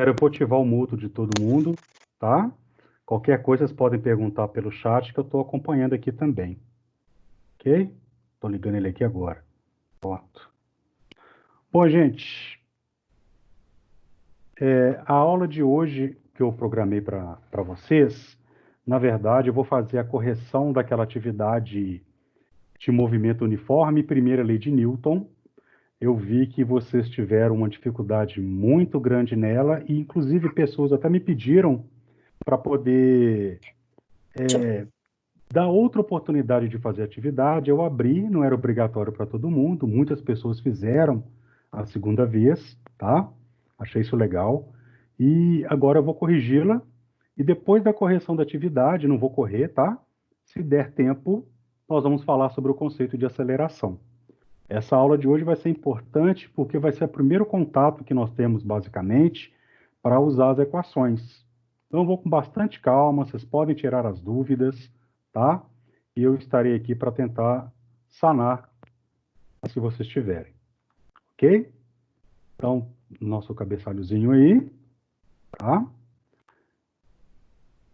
Eu vou ativar o mútuo de todo mundo, tá? Qualquer coisa, vocês podem perguntar pelo chat, que eu estou acompanhando aqui também. Ok? Estou ligando ele aqui agora. Pronto. Bom, gente, a aula de hoje que eu programei para vocês, na verdade, eu vou fazer a correção daquela atividade de movimento uniforme, primeira lei de Newton. Eu vi que vocês tiveram uma dificuldade muito grande nela, e inclusive pessoas até me pediram para poder dar outra oportunidade de fazer atividade. Eu abri, não era obrigatório para todo mundo, muitas pessoas fizeram a segunda vez, tá? Achei isso legal. E agora eu vou corrigi-la, e depois da correção da atividade, não vou correr, tá? Se der tempo, nós vamos falar sobre o conceito de aceleração. Essa aula de hoje vai ser importante porque vai ser o primeiro contato que nós temos, basicamente, para usar as equações. Então, eu vou com bastante calma, vocês podem tirar as dúvidas, tá? E eu estarei aqui para tentar sanar se vocês tiverem, ok? Então, nosso cabeçalhozinho aí, tá?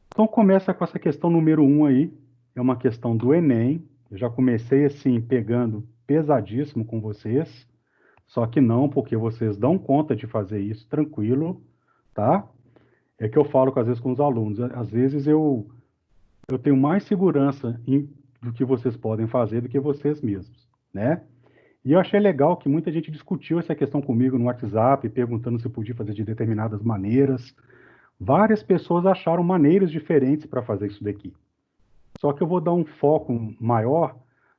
Então, começa com essa questão número 1 aí, é uma questão do Enem. Eu já comecei, assim, pegando pesadíssimo com vocês. Só que não, porque vocês dão conta de fazer isso tranquilo, tá? É que eu falo às vezes com os alunos. Às vezes eu tenho mais segurança do que vocês podem fazer do que vocês mesmos, né? E eu achei legal que muita gente discutiu essa questão comigo no WhatsApp, perguntando se eu podia fazer de determinadas maneiras. Várias pessoas acharam maneiras diferentes para fazer isso daqui. Só que eu vou dar um foco maior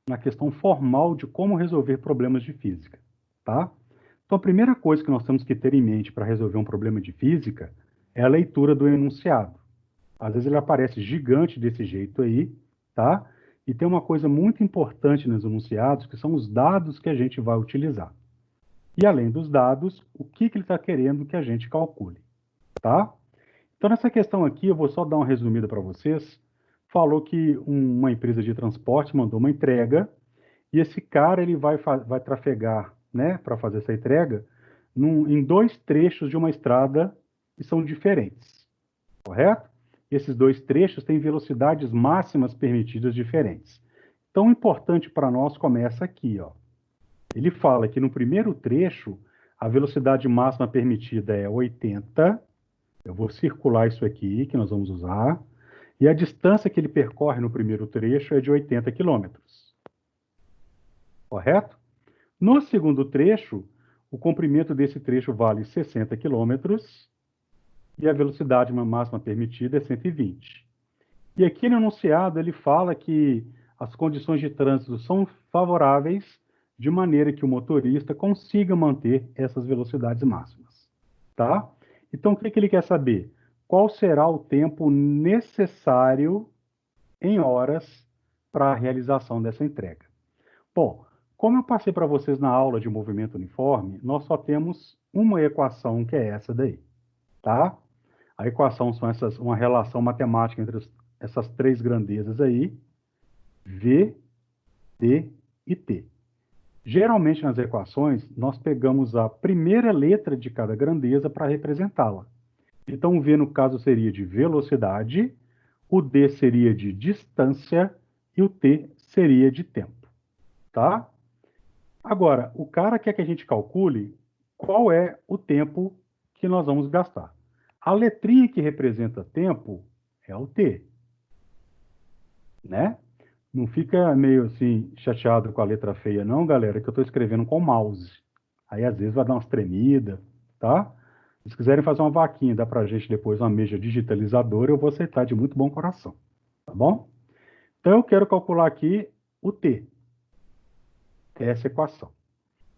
na questão formal de como resolver problemas de física, tá? Então, a primeira coisa que nós temos que ter em mente para resolver um problema de física é a leitura do enunciado. Às vezes ele aparece gigante desse jeito aí, tá? E tem uma coisa muito importante nos enunciados, que são os dados que a gente vai utilizar. E além dos dados, o que ele está querendo que a gente calcule, tá? Então, nessa questão aqui, eu vou só dar uma resumida para vocês. Falou que uma empresa de transporte mandou uma entrega, e esse cara ele vai trafegar, né, para fazer essa entrega, em dois trechos de uma estrada que são diferentes, correto? Esses dois trechos têm velocidades máximas permitidas diferentes. Então, o importante para nós começa aqui, ó. Ele fala que no primeiro trecho, a velocidade máxima permitida é 80. Eu vou circular isso aqui, que nós vamos usar. E a distância que ele percorre no primeiro trecho é de 80 quilômetros, correto? No segundo trecho, o comprimento desse trecho vale 60 quilômetros e a velocidade máxima permitida é 120. E aqui no enunciado ele fala que as condições de trânsito são favoráveis de maneira que o motorista consiga manter essas velocidades máximas, tá? Então, o que ele quer saber? Qual será o tempo necessário em horas para a realização dessa entrega? Bom, como eu passei para vocês na aula de movimento uniforme, nós só temos uma equação que é essa daí, tá? A equação são uma relação matemática entre essas três grandezas aí, V, D e T. Geralmente nas equações, nós pegamos a primeira letra de cada grandeza para representá-la. Então, o V, no caso, seria de velocidade, o D seria de distância e o T seria de tempo, tá? Agora, o cara quer que a gente calcule qual é o tempo que nós vamos gastar. A letrinha que representa tempo é o T, né? Não fica meio assim chateado com a letra feia, não, galera, que eu estou escrevendo com mouse. Aí às vezes vai dar umas tremidas, tá? Se quiserem fazer uma vaquinha, dá pra gente depois uma mesa digitalizadora, eu vou aceitar de muito bom coração, tá bom? Então eu quero calcular aqui o T, essa equação.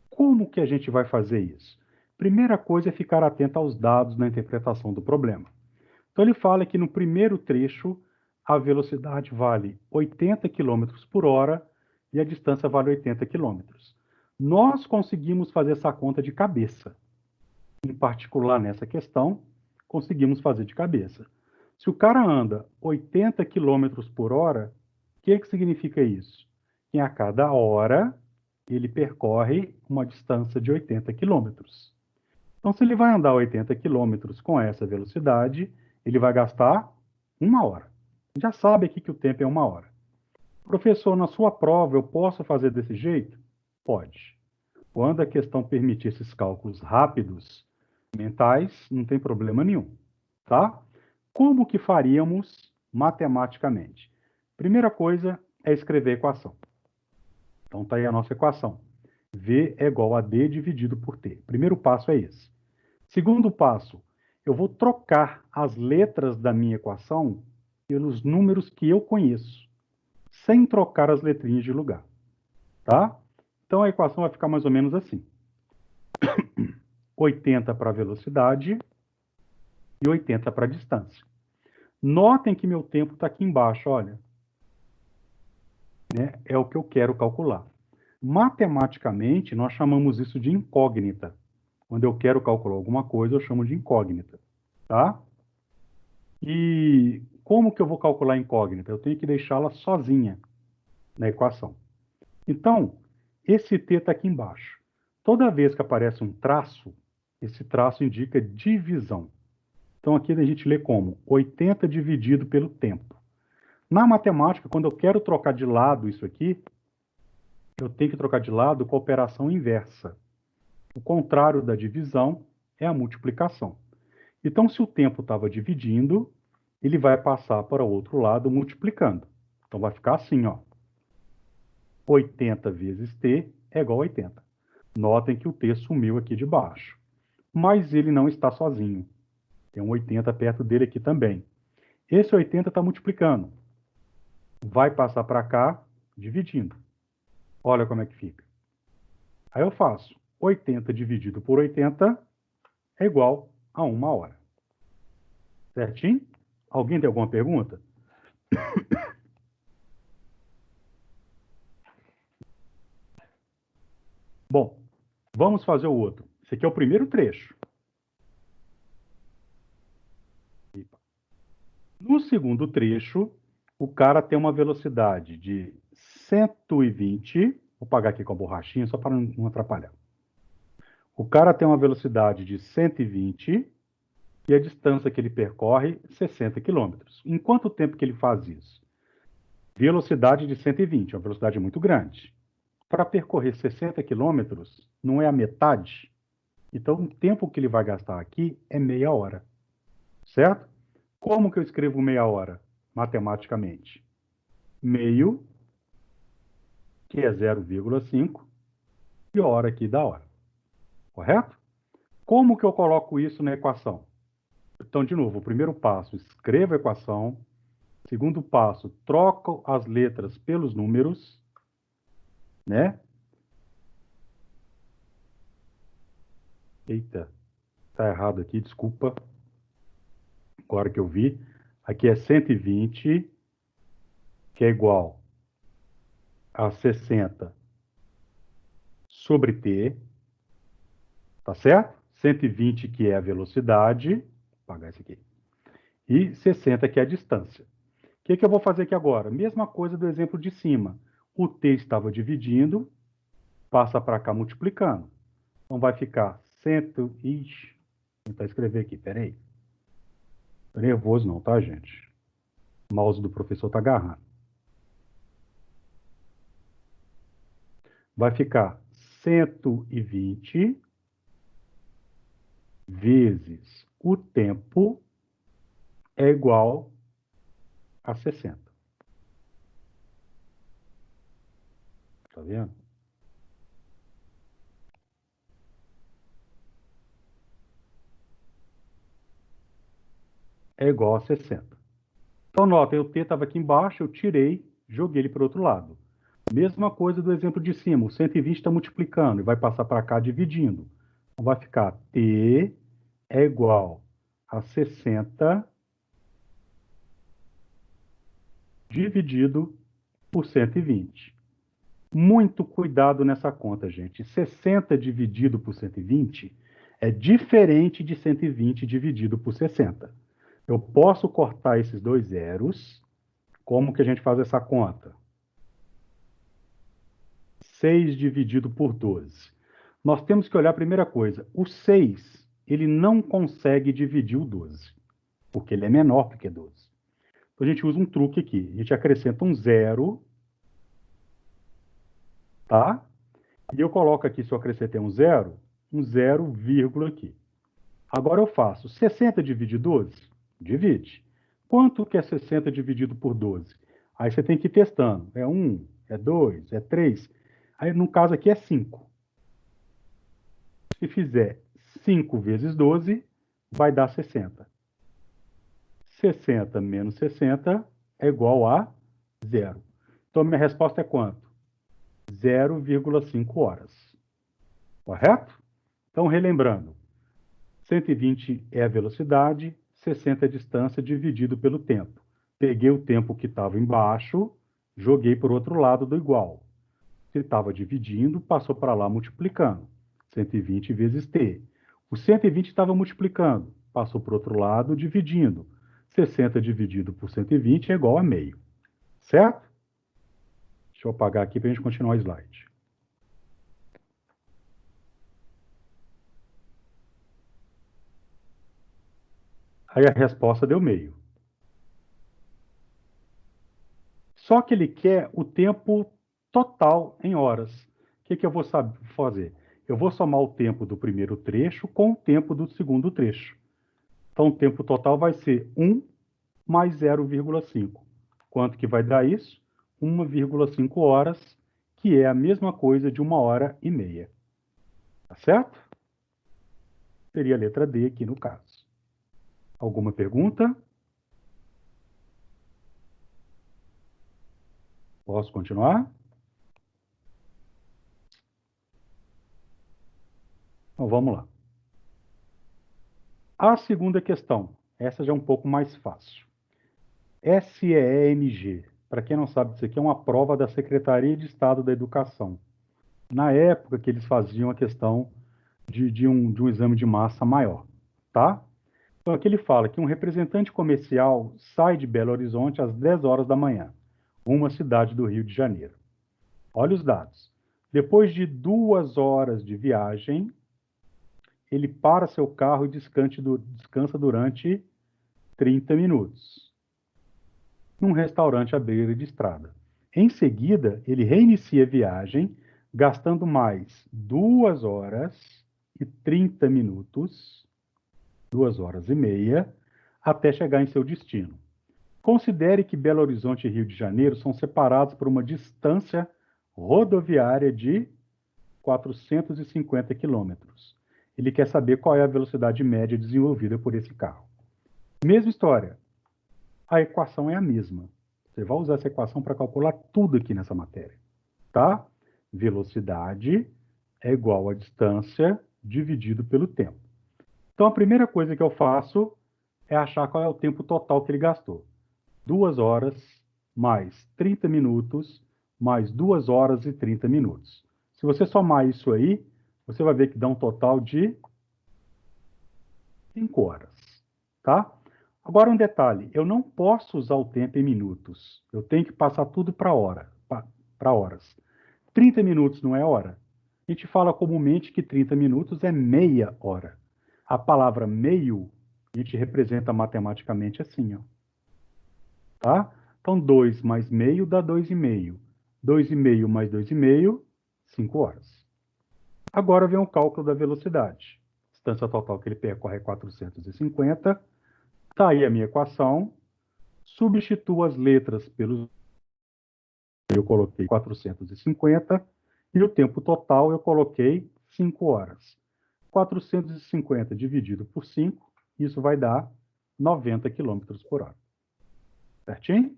Como que a gente vai fazer isso? Primeira coisa é ficar atento aos dados na interpretação do problema. Então ele fala que no primeiro trecho a velocidade vale 80 quilômetros por hora e a distância vale 80 quilômetros. Nós conseguimos fazer essa conta de cabeça. Em particular nessa questão, conseguimos fazer de cabeça. Se o cara anda 80 quilômetros por hora, o que significa isso? Que a cada hora ele percorre uma distância de 80 quilômetros. Então, se ele vai andar 80 quilômetros com essa velocidade, ele vai gastar 1 hora. Já sabe aqui que o tempo é 1 hora. Professor, na sua prova eu posso fazer desse jeito? Pode. Quando a questão permitir esses cálculos rápidos, mentais, não tem problema nenhum, tá? Como que faríamos matematicamente? Primeira coisa é escrever a equação. Então tá aí a nossa equação. V é igual a D dividido por T. Primeiro passo é esse. Segundo passo, eu vou trocar as letras da minha equação pelos números que eu conheço, sem trocar as letrinhas de lugar, tá? Então a equação vai ficar mais ou menos assim: 80 para a velocidade e 80 para a distância. Notem que meu tempo está aqui embaixo, olha. Né? É o que eu quero calcular. Matematicamente, nós chamamos isso de incógnita. Quando eu quero calcular alguma coisa, eu chamo de incógnita, tá? E como que eu vou calcular a incógnita? Eu tenho que deixá-la sozinha na equação. Então, esse t está aqui embaixo. Toda vez que aparece um traço, esse traço indica divisão. Então, aqui a gente lê como 80 dividido pelo tempo. Na matemática, quando eu quero trocar de lado isso aqui, eu tenho que trocar de lado com a operação inversa. O contrário da divisão é a multiplicação. Então, se o tempo estava dividindo, ele vai passar para o outro lado multiplicando. Então, vai ficar assim, ó. 80 vezes t é igual a 80. Notem que o t sumiu aqui de baixo. Mas ele não está sozinho. Tem um 80 perto dele aqui também. Esse 80 está multiplicando. Vai passar para cá, dividindo. Olha como é que fica. Aí eu faço 80 dividido por 80 é igual a 1 hora. Certinho? Alguém tem alguma pergunta? Bom, vamos fazer o outro. Esse aqui é o primeiro trecho. No segundo trecho, o cara tem uma velocidade de 120. Vou pagar aqui com a borrachinha só para não atrapalhar. O cara tem uma velocidade de 120 e a distância que ele percorre 60 quilômetros. Em quanto tempo que ele faz isso? Velocidade de 120, uma velocidade muito grande. Para percorrer 60 quilômetros, não é a metade? Então, o tempo que ele vai gastar aqui é meia hora, certo? Como que eu escrevo meia hora matematicamente? Meio, que é 0,5, e hora aqui da hora, correto? Como que eu coloco isso na equação? Então, de novo, o primeiro passo, escreva a equação. Segundo passo, troco as letras pelos números, né? Eita, tá errado aqui, desculpa. Agora que eu vi. Aqui é 120, que é igual a 60 sobre t, tá certo? 120, que é a velocidade, vou apagar isso aqui, e 60, que é a distância. O que que eu vou fazer aqui agora? Mesma coisa do exemplo de cima. O t estava dividindo, passa para cá multiplicando. Então vai ficar 100. Ixi, vou tentar escrever aqui, peraí. Tô nervoso não, tá, gente? O mouse do professor tá agarrando. Vai ficar 120 vezes o tempo é igual a 60. Tá vendo? É igual a 60. Então, nota, o t estava aqui embaixo, eu tirei, joguei ele para o outro lado. Mesma coisa do exemplo de cima, o 120 está multiplicando e vai passar para cá dividindo. Então, vai ficar t é igual a 60 dividido por 120. Muito cuidado nessa conta, gente. 60 dividido por 120 é diferente de 120 dividido por 60. Eu posso cortar esses dois zeros. Como que a gente faz essa conta? 6 dividido por 12. Nós temos que olhar a primeira coisa. O 6 ele não consegue dividir o 12, porque ele é menor do que 12. Então, a gente usa um truque aqui. A gente acrescenta um zero, tá? E eu coloco aqui, se eu acrescentei um zero vírgula aqui. Agora eu faço 60 dividido 12? Divide. Quanto que é 60 dividido por 12? Aí você tem que ir testando. É 1, é 2, é 3. Aí, no caso aqui, é 5. Se fizer 5 vezes 12, vai dar 60. 60 menos 60 é igual a zero. Então, minha resposta é quanto? 0,5 horas. Correto? Então, relembrando, 120 é a velocidade, 60 é a distância dividido pelo tempo. Peguei o tempo que estava embaixo, joguei para o outro lado do igual. Se estava dividindo, passou para lá multiplicando. 120 vezes t. O 120 estava multiplicando, passou para o outro lado dividindo. 60 dividido por 120 é igual a meio. Certo? Deixa eu apagar aqui para a gente continuar o slide. Aí a resposta deu meio. Só que ele quer o tempo total em horas. O que eu vou fazer? Eu vou somar o tempo do primeiro trecho com o tempo do segundo trecho. Então, o tempo total vai ser 1 mais 0,5. Quanto que vai dar isso? 1,5 horas, que é a mesma coisa de 1h30. Tá certo? Seria a letra D aqui no caso. Alguma pergunta? Posso continuar? Então vamos lá. A segunda questão. Essa já é um pouco mais fácil. SEEMG. Para quem não sabe, isso aqui é uma prova da Secretaria de Estado da Educação. Na época que eles faziam a questão de um exame de massa maior, tá? Então, aqui ele fala que um representante comercial sai de Belo Horizonte às 10 horas da manhã, rumo à cidade do Rio de Janeiro. Olha os dados. Depois de 2 horas de viagem, ele para seu carro e descansa durante 30 minutos, num restaurante à beira de estrada. Em seguida, ele reinicia a viagem, gastando mais 2 horas e 30 minutos, 2 horas e meia, até chegar em seu destino. Considere que Belo Horizonte e Rio de Janeiro são separados por uma distância rodoviária de 450 quilômetros. Ele quer saber qual é a velocidade média desenvolvida por esse carro. Mesma história. A equação é a mesma. Você vai usar essa equação para calcular tudo aqui nessa matéria. Tá? Velocidade é igual a distância dividido pelo tempo. Então, a primeira coisa que eu faço é achar qual é o tempo total que ele gastou. 2 horas mais 30 minutos mais 2 horas e 30 minutos. Se você somar isso aí, você vai ver que dá um total de 5 horas. Tá? Agora um detalhe, eu não posso usar o tempo em minutos. Eu tenho que passar tudo para horas. 30 minutos não é hora? A gente fala comumente que 30 minutos é meia hora. A palavra meio, a gente representa matematicamente assim, ó. Tá? Então, 2 mais meio dá 2,5. 2,5 mais 2,5, 5 horas. Agora vem o cálculo da velocidade. Distância total que ele percorre é 450. Está aí a minha equação. Substituo as letras pelos... Eu coloquei 450. E o tempo total eu coloquei 5 horas. 450 dividido por 5, isso vai dar 90 quilômetros por hora. Certinho?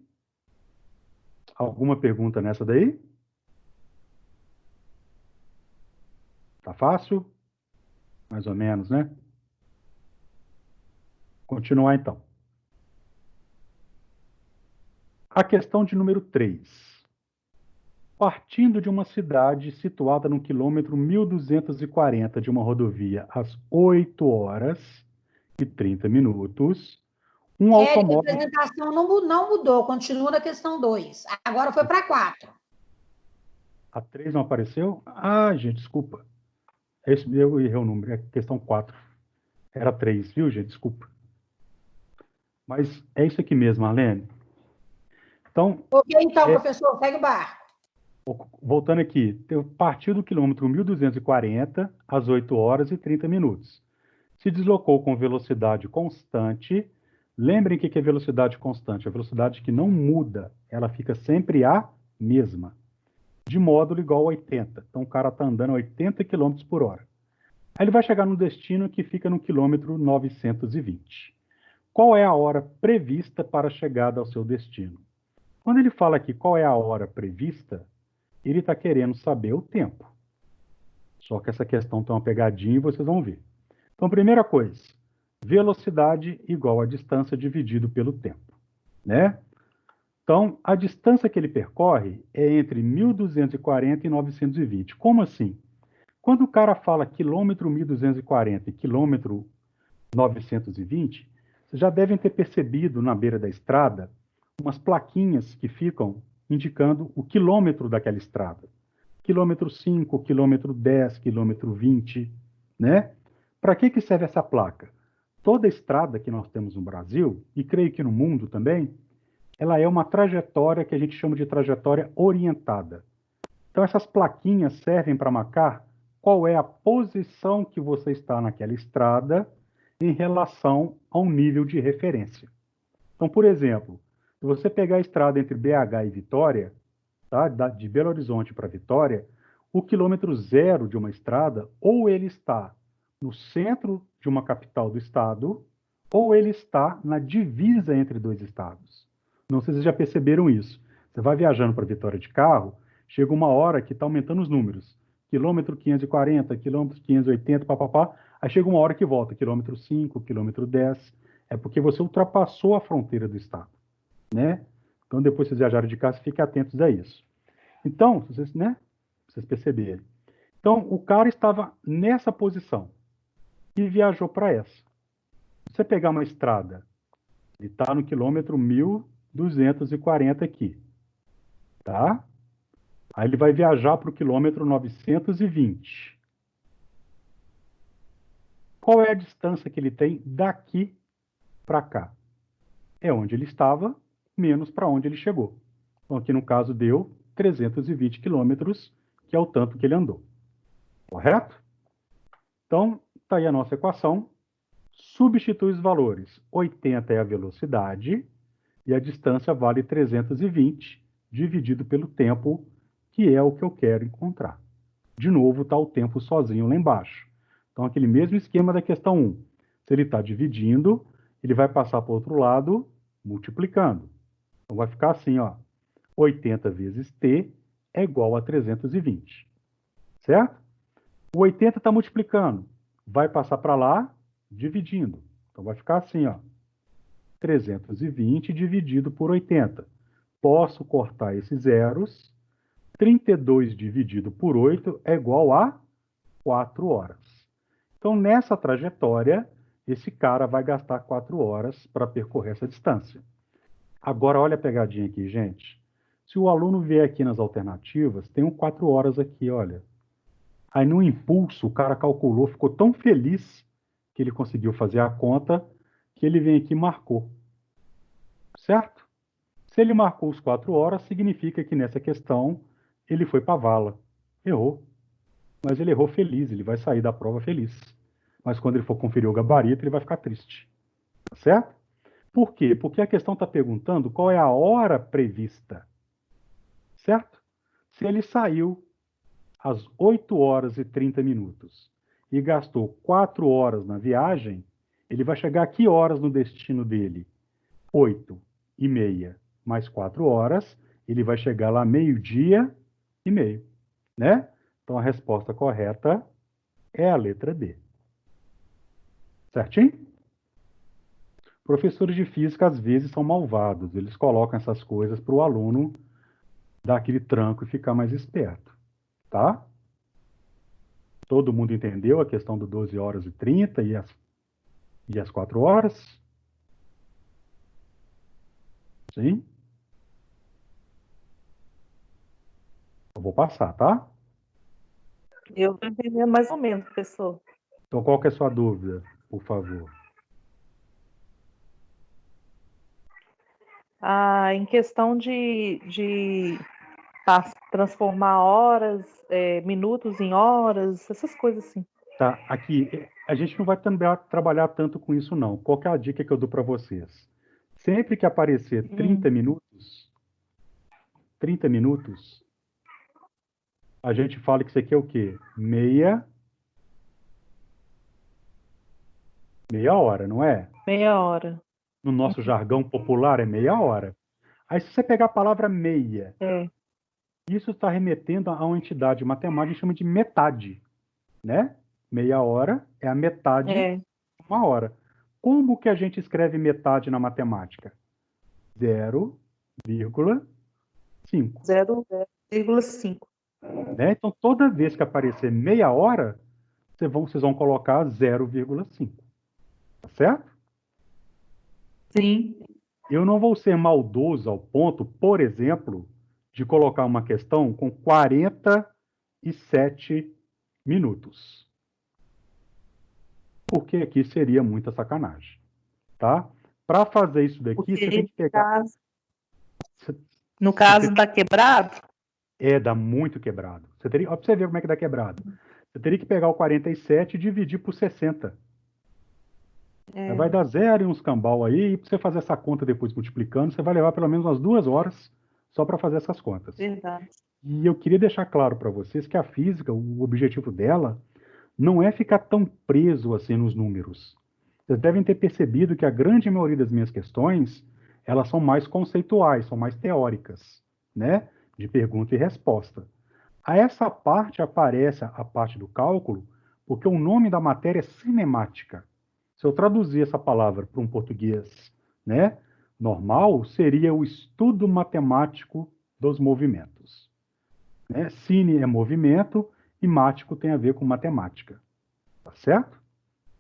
Alguma pergunta nessa daí? Tá fácil? Mais ou menos, né? Continuar então. A questão de número 3. Partindo de uma cidade situada no quilômetro 1240 de uma rodovia às 8 horas e 30 minutos, um Érica, a automóvel... apresentação não mudou, continua na questão 2. Agora foi para 4. A 3 não apareceu? Ah, gente, desculpa. Eu errei o número, é questão 4. Era 3, viu, gente? Desculpa. Mas é isso aqui mesmo, Arlene. Então, Ok, então, professor, segue o barco. voltando aqui, partiu do quilômetro 1240 às 8 horas e 30 minutos. Se deslocou com velocidade constante. Lembrem que é velocidade constante? A velocidade que não muda, ela fica sempre a mesma, de módulo igual a 80. Então, o cara está andando a 80 km por hora. Aí ele vai chegar no destino que fica no quilômetro 920. Qual é a hora prevista para a chegada ao seu destino? Quando ele fala aqui qual é a hora prevista, ele está querendo saber o tempo. Só que essa questão tem uma pegadinha e vocês vão ver. Então, primeira coisa, velocidade igual a distância dividido pelo tempo, né? Então, a distância que ele percorre é entre 1240 e 920. Como assim? Quando o cara fala quilômetro 1240 e quilômetro 920, vocês já devem ter percebido na beira da estrada umas plaquinhas que ficam indicando o quilômetro daquela estrada. Quilômetro 5, quilômetro 10, quilômetro 20, né? Para que serve essa placa? Toda estrada que nós temos no Brasil, e creio que no mundo também, ela é uma trajetória que a gente chama de trajetória orientada. Então, essas plaquinhas servem para marcar qual é a posição que você está naquela estrada em relação ao nível de referência. Então, por exemplo, se você pegar a estrada entre BH e Vitória, tá? De Belo Horizonte para Vitória, o quilômetro zero de uma estrada, ou ele está no centro de uma capital do estado, ou ele está na divisa entre dois estados. Não sei se vocês já perceberam isso. Você vai viajando para Vitória de carro, chega uma hora que está aumentando os números. Quilômetro 540, quilômetro 580, papapá. Aí chega uma hora que volta, quilômetro 5, quilômetro 10. É porque você ultrapassou a fronteira do estado, né? Então, depois que vocês viajarem de carro, fiquem atentos a isso. Então, vocês, né? Vocês perceberem. Então, o cara estava nessa posição e viajou para essa. Se você pegar uma estrada, ele está no quilômetro 1240 aqui, tá? Aí ele vai viajar para o quilômetro 920. Qual é a distância que ele tem daqui para cá? É onde ele estava, menos para onde ele chegou. Então, aqui no caso, deu 320 quilômetros, que é o tanto que ele andou. Correto? Então, está aí a nossa equação. Substitui os valores. 80 é a velocidade e a distância vale 320 dividido pelo tempo, que é o que eu quero encontrar. De novo, está o tempo sozinho lá embaixo. Então, aquele mesmo esquema da questão 1. Se ele está dividindo, ele vai passar para o outro lado multiplicando. Então, vai ficar assim, ó. 80 vezes t é igual a 320. Certo? O 80 está multiplicando. Vai passar para lá dividindo. Então, vai ficar assim, ó. 320 dividido por 80. Posso cortar esses zeros. 32 dividido por 8 é igual a 4 horas. Então, nessa trajetória, esse cara vai gastar 4 horas para percorrer essa distância. Agora, olha a pegadinha aqui, gente. Se o aluno vier aqui nas alternativas, tem 4 horas aqui, olha. Aí, no impulso, o cara calculou, ficou tão feliz que ele conseguiu fazer a conta, que ele vem aqui e marcou. Certo? Se ele marcou os 4 horas, significa que nessa questão ele foi para a vala. Errou. Mas ele errou feliz, ele vai sair da prova feliz. Mas quando ele for conferir o gabarito, ele vai ficar triste. Tá certo? Por quê? Porque a questão está perguntando qual é a hora prevista. Certo? Se ele saiu às 8 horas e 30 minutos e gastou 4 horas na viagem, ele vai chegar a que horas no destino dele? 8h30 mais 4 horas, ele vai chegar lá meio-dia e meio, né? Então a resposta correta é a letra D. Certinho? Professores de física às vezes são malvados, eles colocam essas coisas para o aluno dar aquele tranco e ficar mais esperto, tá? Todo mundo entendeu a questão do 12 horas e 30 e as 4 horas? Sim? Eu vou passar, tá? Eu estou entendendo mais ou menos, professor. Então, qual que é a sua dúvida? por favor. Em questão de transformar horas, minutos em horas, essas coisas assim. Tá, aqui, a gente não vai trabalhar tanto com isso, não. Qual que é a dica que eu dou para vocês? Sempre que aparecer 30 minutos, a gente fala que isso aqui é o quê? Meia hora, não é? Meia hora. No nosso jargão popular é meia hora. Aí se você pegar a palavra meia, isso está remetendo a uma entidade matemática que a gente chama de metade, né? Meia hora é a metade de uma hora. Como que a gente escreve metade na matemática? 0,5. 0,5. Né? Então, toda vez que aparecer meia hora, vocês vão colocar 0,5. Tá certo? Sim. Eu não vou ser maldoso ao ponto, por exemplo, de colocar uma questão com 47 minutos. Porque aqui seria muita sacanagem. Tá? Para fazer isso daqui, você tem que pegar... No caso, dá quebrado? Dá muito quebrado. Olha para você ver como é que dá quebrado. Você teria que pegar o 47 e dividir por 60. Vai dar 0 e uns cambal aí, e para você fazer essa conta depois multiplicando, você vai levar pelo menos umas 2 horas só para fazer essas contas. Verdade. E eu queria deixar claro para vocês que a física, o objetivo dela, não é ficar tão preso assim nos números. Vocês devem ter percebido que a grande maioria das minhas questões, elas são mais conceituais, são mais teóricas, né? De pergunta e resposta. A essa parte aparece a parte do cálculo, porque o nome da matéria é cinemática. Se eu traduzir essa palavra para um português, né, normal, seria o estudo matemático dos movimentos. Né? Cine é movimento e mático tem a ver com matemática. Tá certo?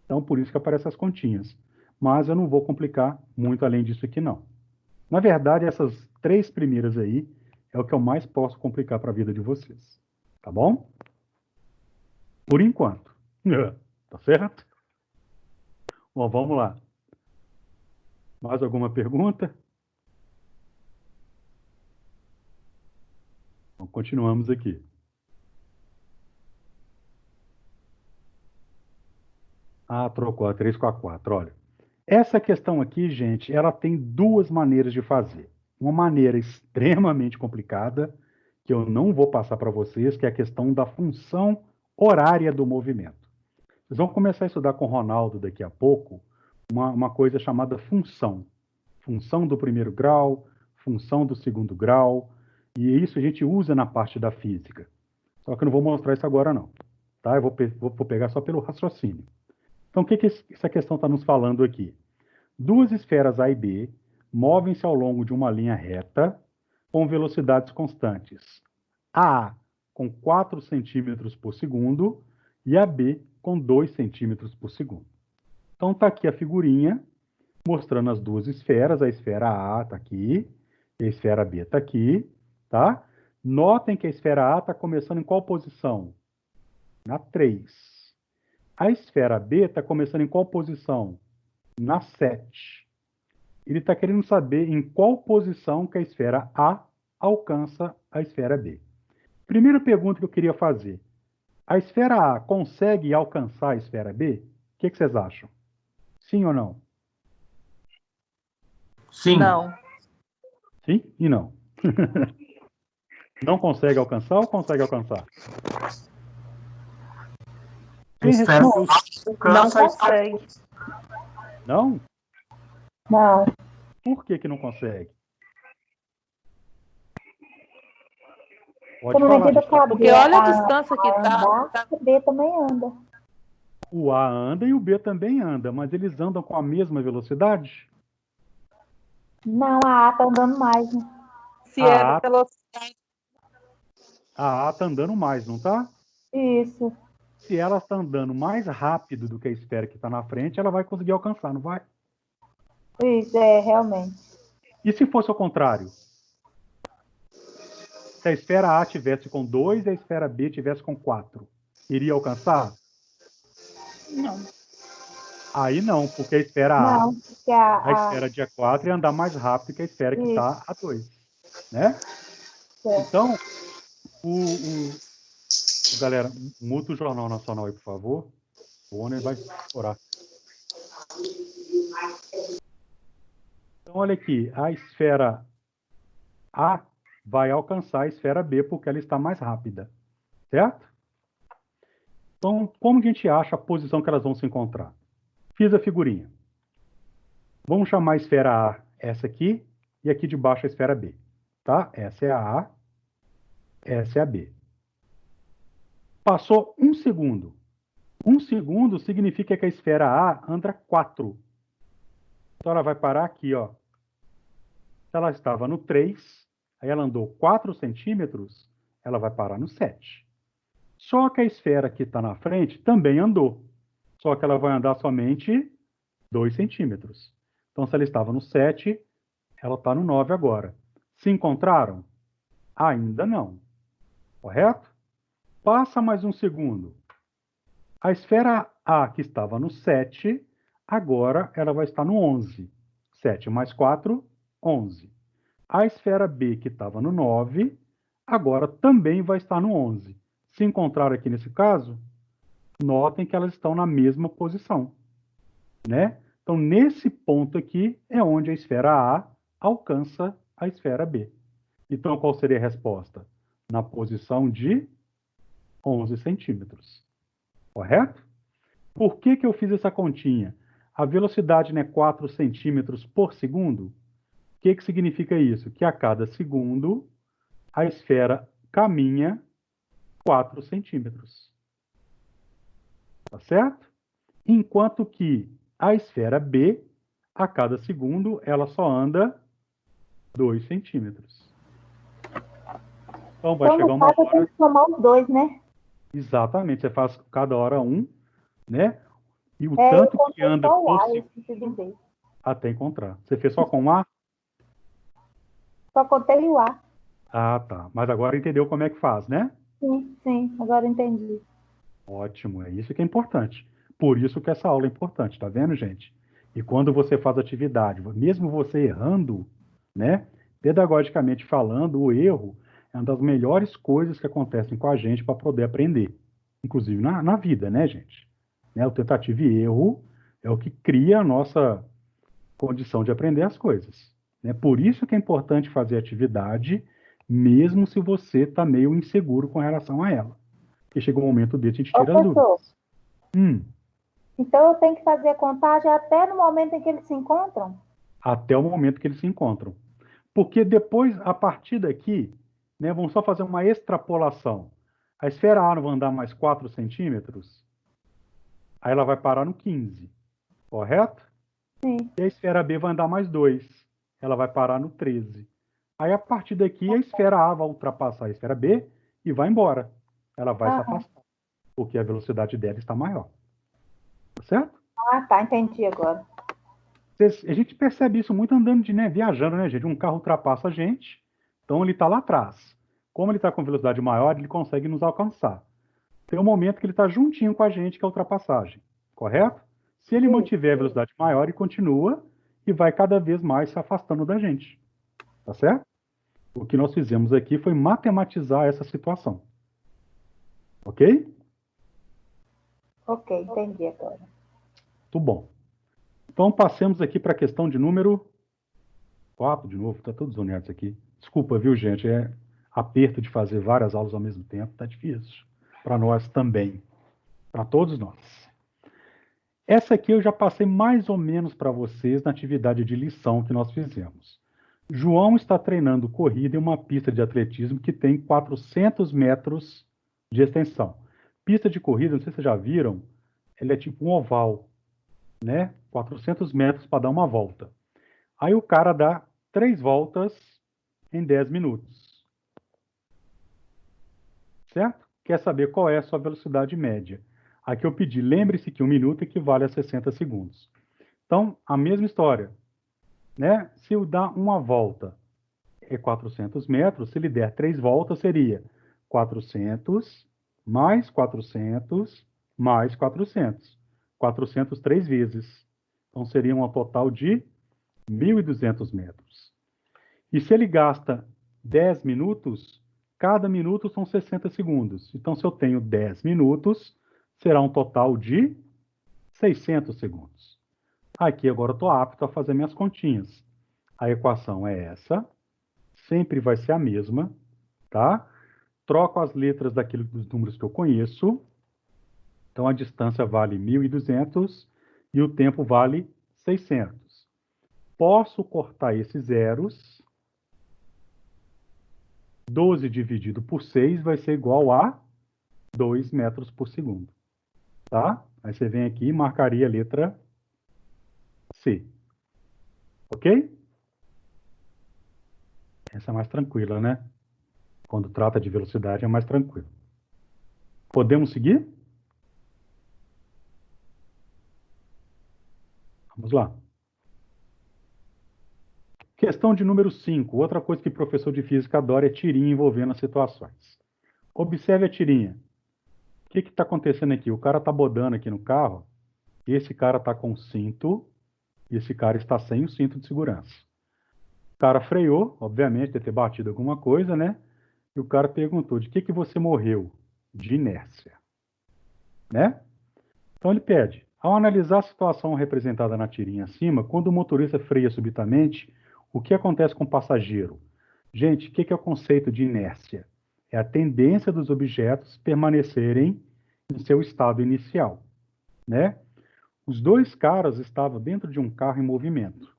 Então, por isso que aparecem as continhas. Mas eu não vou complicar muito além disso aqui, não. Na verdade, essas 3 primeiras aí é o que eu mais posso complicar para a vida de vocês. Tá bom? Por enquanto. Tá certo? Bom, vamos lá. Mais alguma pergunta? Então, continuamos aqui. Trocou a 3 com a 4. Olha, essa questão aqui, gente, ela tem 2 maneiras de fazer. Uma maneira extremamente complicada, que eu não vou passar para vocês, que é a questão da função horária do movimento. Vocês vão começar a estudar com o Ronaldo daqui a pouco uma coisa chamada função. Função do primeiro grau, função do segundo grau, e isso a gente usa na parte da física. Só que eu não vou mostrar isso agora, não. Tá? Eu vou pegar só pelo raciocínio. Então, o que essa questão está nos falando aqui? 2 esferas A e B movem-se ao longo de uma linha reta com velocidades constantes. A com 4 centímetros por segundo e a B com 2 centímetros por segundo. Então, está aqui a figurinha mostrando as 2 esferas. A esfera A está aqui e a esfera B está aqui. Tá? Notem que a esfera A está começando em qual posição? Na 3. A esfera B está começando em qual posição? Na 7. Ele está querendo saber em qual posição que a esfera A alcança a esfera B. Primeira pergunta que eu queria fazer. A esfera A consegue alcançar a esfera B? O que vocês acham? Sim ou não? Sim. Não. Sim e não. Não consegue alcançar ou consegue alcançar? Quem respondeu? Não consegue. Não? Não. Por que não consegue? Pode Como falar, medida gente. Porque olha a distância que tá. O B também anda. O A anda e o B também anda, mas eles andam com a mesma velocidade? Não, a A tá andando mais, né? Se é velocidade. A A está andando mais, não está? Isso. Se ela está andando mais rápido do que a esfera que está na frente, ela vai conseguir alcançar, não vai? Isso, realmente. E se fosse ao contrário? Se a esfera A tivesse com 2 e a esfera B tivesse com 4, iria alcançar? Não. Aí não, porque a esfera A, Não, porque a esfera dia 4 ia andar mais rápido que a esfera que está a 2, né? Certo. Então, galera, muta o Jornal Nacional aí, por favor. O ônibus vai estourar. Então, olha aqui, a esfera A vai alcançar a esfera B porque ela está mais rápida, certo? Então, como que a gente acha a posição que elas vão se encontrar? Fiz a figurinha. Vamos chamar a esfera A essa aqui e aqui de baixo a esfera B, tá? Essa é a A, essa é a B. Passou 1 segundo. 1 segundo significa que a esfera A anda 4. Então, ela vai parar aqui, ó. Se ela estava no 3, aí ela andou 4 centímetros, ela vai parar no 7. Só que a esfera que está na frente também andou. Só que ela vai andar somente 2 centímetros. Então, se ela estava no 7, ela está no 9 agora. Se encontraram? Ainda não. Correto? Passa mais 1 segundo. A esfera A, que estava no 7, agora ela vai estar no 11. 7 mais 4, 11. A esfera B, que estava no 9, agora também vai estar no 11. Se encontrar aqui nesse caso, notem que elas estão na mesma posição, né? Então, nesse ponto aqui é onde a esfera A alcança a esfera B. Então, qual seria a resposta? Na posição de 11 centímetros. Correto? Por que que eu fiz essa continha? A velocidade é 4 centímetros por segundo. O que que significa isso? Que a cada segundo a esfera caminha 4 centímetros. Tá certo? Enquanto que a esfera B, a cada segundo, ela só anda 2 centímetros. Então, vai Então, chegar no uma caso, eu tenho hora... que somar os dois, né? Exatamente, você faz cada hora 1, né? E o Eu tanto que contei anda só o por A, eu segundo esqueci de ver. até encontrar. Você fez só com A? Só contei o A. Ah, tá. Mas agora entendeu como é que faz, né? Sim, sim, agora eu entendi. Ótimo, é isso que é importante. Por isso que essa aula é importante, tá vendo, gente? E quando você faz atividade, mesmo você errando, né? Pedagogicamente falando, o erro é uma das melhores coisas que acontecem com a gente para poder aprender. Inclusive na vida, né, gente? Né? O tentativa e erro é o que cria a nossa condição de aprender as coisas. Né? Por isso que é importante fazer atividade, mesmo se você está meio inseguro com relação a ela. Porque chega um momento desse, a gente Ô, tira as dúvidas. professor, Hum, então eu tenho que fazer a contagem até no momento em que eles se encontram? até o momento que eles se encontram. Porque depois, a partir daqui, né, vamos só fazer uma extrapolação. A esfera A vai andar mais 4 centímetros, aí ela vai parar no 15, correto? Sim. E a esfera B vai andar mais 2, ela vai parar no 13. Aí, a partir daqui, a esfera A vai ultrapassar a esfera B e vai embora. Ela vai se Aham. afastar, porque a velocidade dela está maior. Tá certo? Ah, tá, entendi agora. A gente percebe isso muito andando de, né, viajando, né, gente? Um carro ultrapassa a gente, então ele está lá atrás. Como ele está com velocidade maior, ele consegue nos alcançar. Tem um momento que ele está juntinho com a gente, que é a ultrapassagem, correto? Se ele Sim. mantiver a velocidade maior, ele continua e vai cada vez mais se afastando da gente. Tá certo? O que nós fizemos aqui foi matematizar essa situação. Ok? Ok, entendi agora. Muito bom. Então, passemos aqui para a questão de número 4, de novo. Está todos unidos aqui. Desculpa, viu, gente? É aperto de fazer várias aulas ao mesmo tempo. Está difícil. Para nós também. Para todos nós. Essa aqui eu já passei mais ou menos para vocês na atividade de lição que nós fizemos. João está treinando corrida em uma pista de atletismo que tem 400 metros de extensão. Pista de corrida, não sei se vocês já viram, ela é tipo um oval, né? 400 metros para dar uma volta. Aí o cara dá 3 voltas em 10 minutos. Certo? Quer saber qual é a sua velocidade média? Aqui eu pedi, lembre-se que 1 minuto equivale a 60 segundos. Então, a mesma história, né? Se eu dar uma volta é 400 metros, se ele der 3 voltas, seria 400 mais 400 mais 400. 400 3 vezes. Então, seria um total de 1.200 metros. E se ele gasta 10 minutos, cada minuto são 60 segundos. Então, se eu tenho 10 minutos, será um total de 600 segundos. Aqui agora eu estou apto a fazer minhas continhas. A equação é essa, sempre vai ser a mesma, tá? Troco as letras dos números que eu conheço. Então, a distância vale 1.200 e o tempo vale 600. Posso cortar esses zeros. 12 dividido por 6 vai ser igual a 2 metros por segundo. Tá? Aí você vem aqui e marcaria a letra C. Ok? Essa é mais tranquila, né? Quando trata de velocidade é mais tranquilo. Podemos seguir? Vamos lá. Questão de número 5. Outra coisa que professor de física adora é tirinha envolvendo as situações. Observe a tirinha. O que está acontecendo aqui? O cara está bodando aqui no carro, esse cara está com o cinto, e esse cara está sem o cinto de segurança. O cara freou, obviamente, deve ter batido alguma coisa, né? E o cara perguntou, de que você morreu? De inércia. Né? Então ele pede, ao analisar a situação representada na tirinha acima, quando o motorista freia subitamente, o que acontece com o passageiro? Gente, o que é o conceito de inércia? É a tendência dos objetos permanecerem em seu estado inicial, né? Os dois caras estavam dentro de um carro em movimento.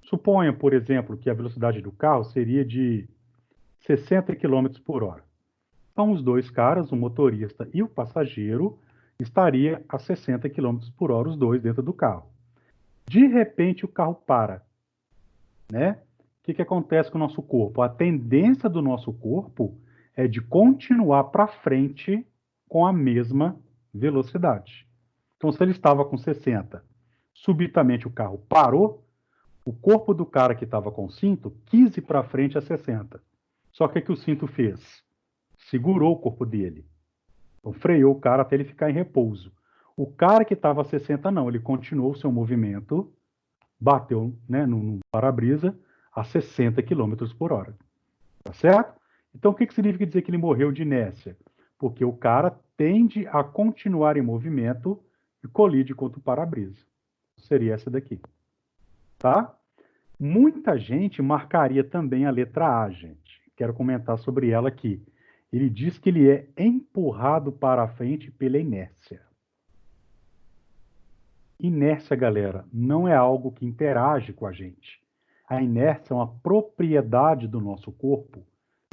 Suponha, por exemplo, que a velocidade do carro seria de 60 km por hora. Então, os dois caras, o motorista e o passageiro, estaria a 60 km por hora, os dois dentro do carro. De repente, o carro para, né? O que acontece com o nosso corpo? A tendência do nosso corpo é de continuar para frente com a mesma velocidade. Então, se ele estava com 60, subitamente o carro parou, o corpo do cara que estava com o cinto quis ir para frente a 60. Só que o que o cinto fez? Segurou o corpo dele. Então, freou o cara até ele ficar em repouso. O cara que estava a 60, não, ele continuou o seu movimento, bateu, né, no para-brisa a 60 km por hora. Tá certo? Então, o que significa dizer que ele morreu de inércia? Porque o cara tende a continuar em movimento e colide contra o para-brisa. Seria essa daqui. Tá? Muita gente marcaria também a letra A, gente. Quero comentar sobre ela aqui. Ele diz que ele é empurrado para a frente pela inércia. Inércia, galera, não é algo que interage com a gente. A inércia é uma propriedade do nosso corpo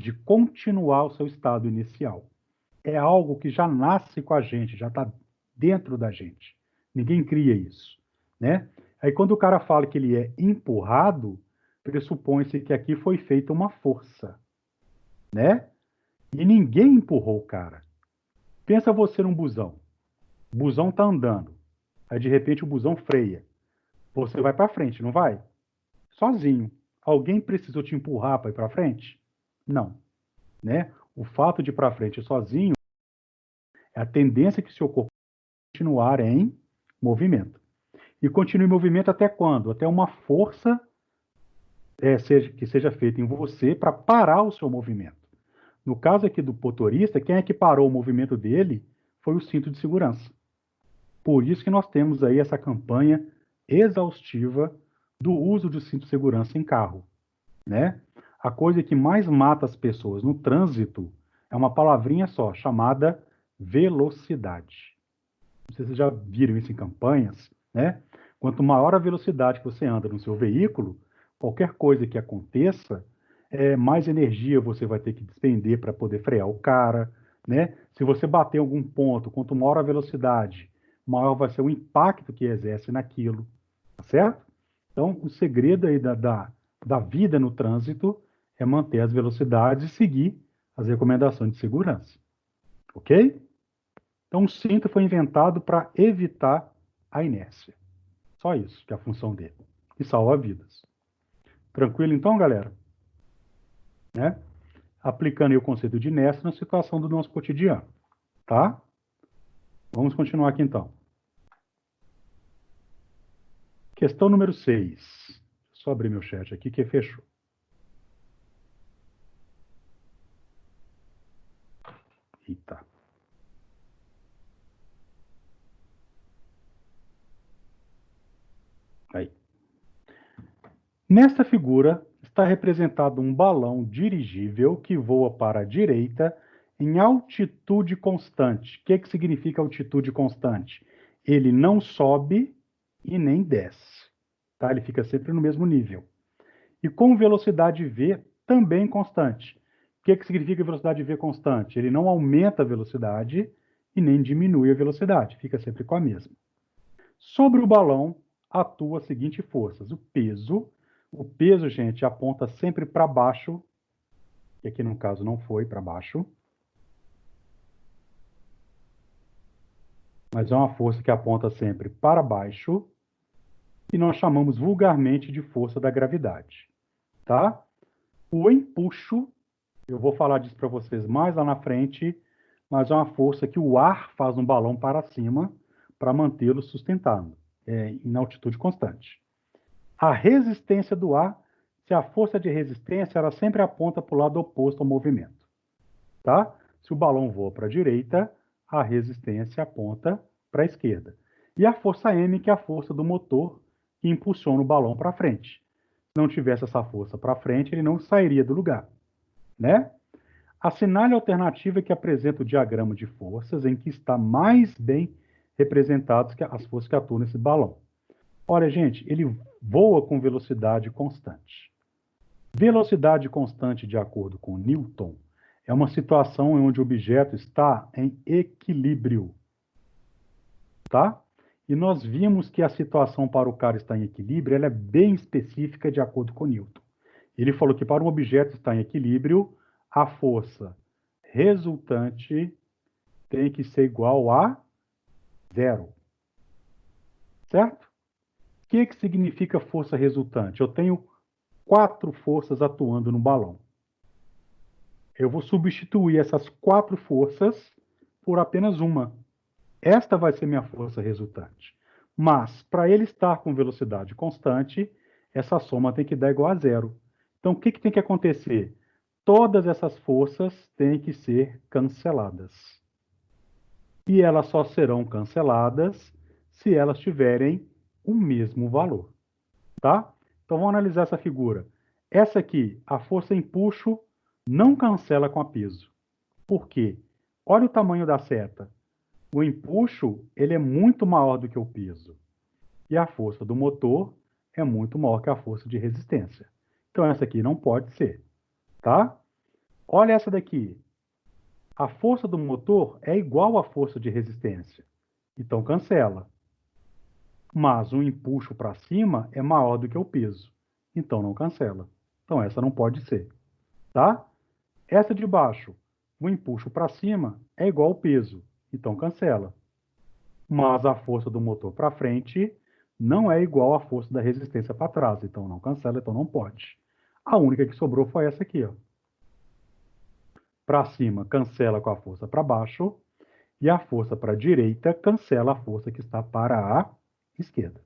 de continuar o seu estado inicial. É algo que já nasce com a gente, já está dentro da gente. Ninguém cria isso, né? Aí quando o cara fala que ele é empurrado, pressupõe-se que aqui foi feita uma força, né? E ninguém empurrou o cara. Pensa você num busão. O busão está andando. Aí de repente o busão freia. Você vai para frente, não vai? Sozinho. Alguém precisou te empurrar para ir para frente? Não, né? O fato de ir para frente sozinho é a tendência que seu corpo continuar em movimento. E continue em movimento até quando? Até uma força que seja feita em você para parar o seu movimento. No caso aqui do motorista, quem é que parou o movimento dele foi o cinto de segurança. Por isso que nós temos aí essa campanha exaustiva do uso do cinto de segurança em carro, né? A coisa que mais mata as pessoas no trânsito é uma palavrinha só, chamada velocidade. Não sei se vocês já viram isso em campanhas, né? Quanto maior a velocidade que você anda no seu veículo, qualquer coisa que aconteça, mais energia você vai ter que despender para poder frear o cara, né? Se você bater em algum ponto, quanto maior a velocidade, maior vai ser o impacto que exerce naquilo, tá certo? Então, o segredo aí da vida no trânsito é manter as velocidades e seguir as recomendações de segurança, ok? Então, o cinto foi inventado para evitar a inércia. Só isso que é a função dele. E salva vidas. Tranquilo então, galera? Né? Aplicando aí o conceito de inércia na situação do nosso cotidiano. Tá? Vamos continuar aqui então. Questão número 6. Só abrir meu chat aqui que fechou. Eita. Aí. Nesta figura está representado um balão dirigível que voa para a direita em altitude constante. O que significa altitude constante? Ele não sobe e nem desce. Tá? Ele fica sempre no mesmo nível. E com velocidade v também constante. O que significa velocidade v constante? Ele não aumenta a velocidade e nem diminui a velocidade. Fica sempre com a mesma. Sobre o balão, atua as seguintes forças. O peso, gente, aponta sempre para baixo, que aqui no caso não foi para baixo, mas é uma força que aponta sempre para baixo, e nós chamamos vulgarmente de força da gravidade, tá? O empuxo, eu vou falar disso para vocês mais lá na frente, mas é uma força que o ar faz um balão para cima para mantê-lo sustentado, em altitude constante. A resistência do ar, se a força de resistência, ela sempre aponta para o lado oposto ao movimento. Tá? Se o balão voa para a direita, a resistência aponta para a esquerda. E a força M, que é a força do motor que impulsiona o balão para frente. Se não tivesse essa força para frente, ele não sairia do lugar. Né? Assinale a alternativa que apresenta o diagrama de forças em que está mais bem representadas as forças que atuam nesse balão. Olha, gente, ele voa com velocidade constante. Velocidade constante, de acordo com Newton, é uma situação onde o objeto está em equilíbrio. Tá? E nós vimos que a situação para o cara estar em equilíbrio ela é bem específica de acordo com Newton. Ele falou que para um objeto estar em equilíbrio, a força resultante tem que ser igual a zero. Certo? O que significa força resultante? Eu tenho 4 forças atuando no balão. Eu vou substituir essas 4 forças por apenas uma. Esta vai ser minha força resultante. Mas, para ele estar com velocidade constante, essa soma tem que dar igual a zero. Então, o que tem que acontecer? Todas essas forças têm que ser canceladas. E elas só serão canceladas se elas tiverem o mesmo valor. Tá? Então, vamos analisar essa figura. Essa aqui, a força empuxo, não cancela com a peso. Por quê? Olha o tamanho da seta. O empuxo ele é muito maior do que o peso. E a força do motor é muito maior que a força de resistência. Então, essa aqui não pode ser. Tá? Olha essa daqui. A força do motor é igual à força de resistência. Então, cancela. Mas o empuxo para cima é maior do que o peso. Então, não cancela. Então, essa não pode ser. Tá? Essa de baixo, o empuxo para cima é igual ao peso. Então, cancela. Mas a força do motor para frente não é igual à força da resistência para trás. Então, não cancela, então não pode. A única que sobrou foi essa aqui. Para cima, cancela com a força para baixo. E a força para a direita cancela a força que está para a esquerda.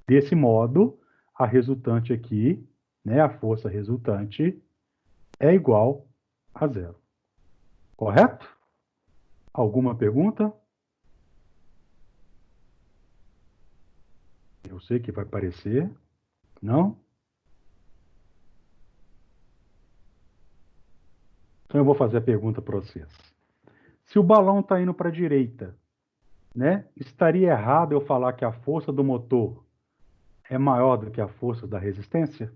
Desse modo, a resultante aqui, né, a força resultante, é igual a zero. Correto? Alguma pergunta? Eu sei que vai parecer. Não? Então eu vou fazer a pergunta para vocês. Se o balão está indo para a direita, né, estaria errado eu falar que a força do motor é maior do que a força da resistência?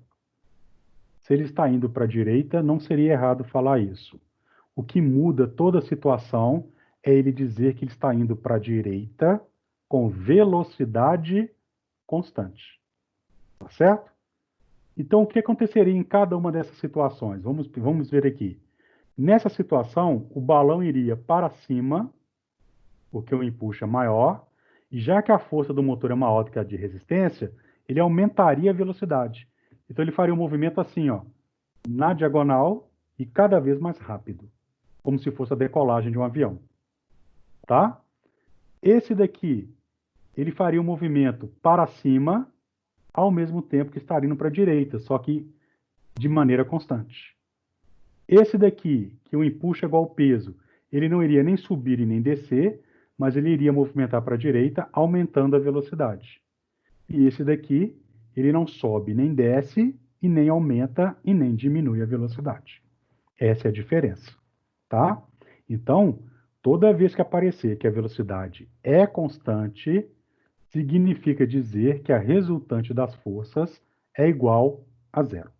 Se ele está indo para a direita, não seria errado falar isso. O que muda toda a situação é ele dizer que ele está indo para a direita com velocidade constante. Tá certo? Então, o que aconteceria em cada uma dessas situações? Vamos ver aqui. Nessa situação, o balão iria para cima, porque o empuxo é maior, e já que a força do motor é maior do que a de resistência, ele aumentaria a velocidade. Então, ele faria um movimento assim, ó, na diagonal e cada vez mais rápido, como se fosse a decolagem de um avião. Tá? Esse daqui, ele faria um movimento para cima ao mesmo tempo que estar indo para a direita, só que de maneira constante. Esse daqui, que o impulso é igual ao peso, ele não iria nem subir e nem descer, mas ele iria movimentar para a direita, aumentando a velocidade. E esse daqui, ele não sobe nem desce, e nem aumenta e nem diminui a velocidade. Essa é a diferença, tá? Então, toda vez que aparecer que a velocidade é constante, significa dizer que a resultante das forças é igual a zero.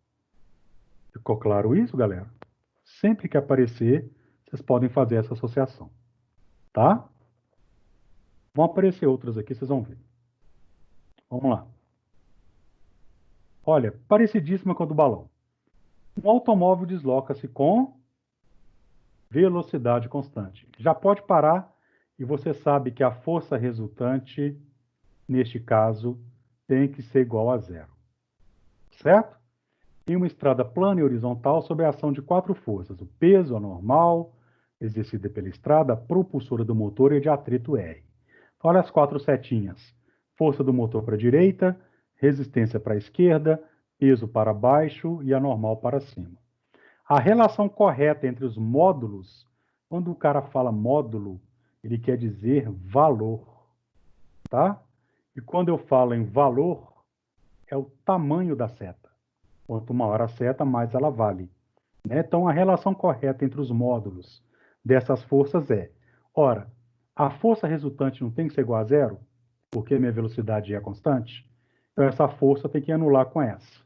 Ficou claro isso, galera? Sempre que aparecer, vocês podem fazer essa associação, tá? Vão aparecer outras aqui, vocês vão ver. Vamos lá. Olha, parecidíssima com a do balão. Um automóvel desloca-se com velocidade constante. Já pode parar e você sabe que a força resultante, neste caso, tem que ser igual a zero. Certo? Em uma estrada plana e horizontal sob a ação de 4 forças: o peso, a normal, exercida pela estrada, a propulsora do motor e de atrito R. Olha as 4 setinhas. Força do motor para a direita, resistência para a esquerda, peso para baixo e a normal para cima. A relação correta entre os módulos, quando o cara fala módulo, ele quer dizer valor, tá? E quando eu falo em valor, é o tamanho da seta. Quanto maior a seta, mais ela vale, né? Então, a relação correta entre os módulos dessas forças é, ora, a força resultante não tem que ser igual a zero, porque minha velocidade é constante, então essa força tem que anular com essa.